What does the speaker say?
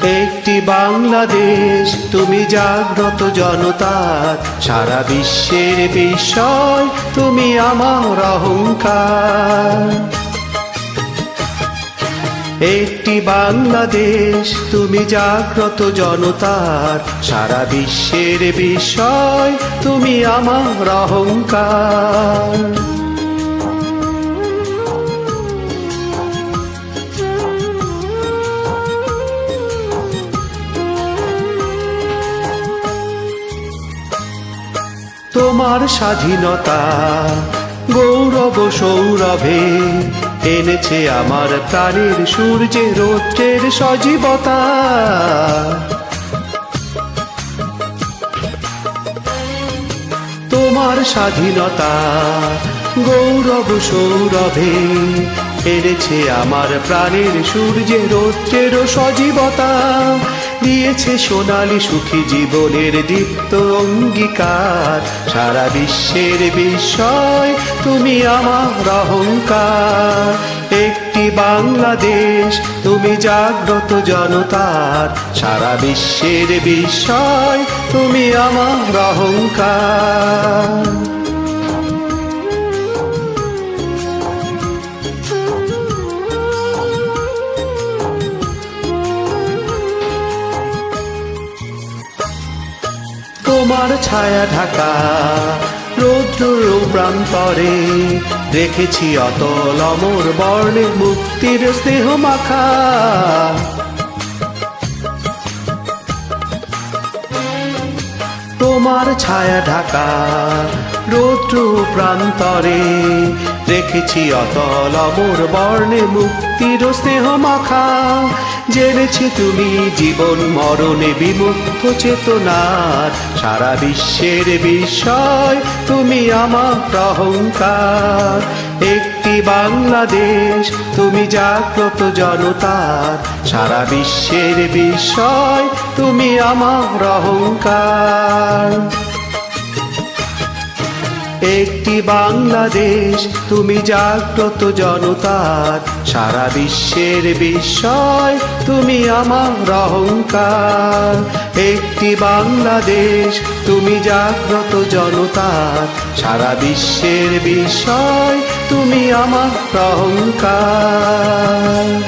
একটি বাংলাদেশ তুমি জাগ্রত জনতার, সারা বিশ্বের বিস্ময় তুমি আমার অহংকার। একটি বাংলাদেশ তুমি জাগ্রত জনতার, সারা বিশ্বের বিস্ময় তুমি আমার অহংকার। তোমার স্বাধীনতা গৌরব সৌরভে এনেছে আমার প্রাণের সূর্যে রৌদ্রের সজীবতা। তোমার স্বাধীনতা গৌরব সৌরভে এনেছে আমার প্রাণের সূর্যে রৌদ্রের সজীবতা। দিয়েছে সোনালী সুখী জীবনের দীপ্ত অঙ্গীকার, সারা বিশ্বের বিস্ময় তুমি আমার অহংকার। একটি বাংলাদেশ তুমি জাগ্রত জনতার, সারা বিশ্বের বিস্ময় তুমি আমার অহংকার। তোমার ছায়া ঢাকা রৌদ্র প্রান্তরে রেখেছি অতল অমর বর্ণে মুক্তির স্নেহ মাখা। তোমার ছায়া ঢাকা রৌদ্র প্রান্তরে রেখেছি অতল অমর বর্ণে মুক্তির স্নেহ মাখা। জেনেছি তুমি জীবন মরণে বিমুক্ত চেতনার, সারা বিশ্বের বিস্ময় তুমি আমার অহংকার। একটি বাংলাদেশ তুমি জাগ্রত জনতার, সারা বিশ্বের বিস্ময় তুমি আমার অহংকার। একটি বাংলাদেশ তুমি জাগ্রত জনতার, সারা বিশ্বের বিস্ময় তুমি আমার অহংকার। একটি বাংলাদেশ তুমি জাগ্রত জনতার, সারা বিশ্বের বিস্ময় তুমি আমার অহংকার।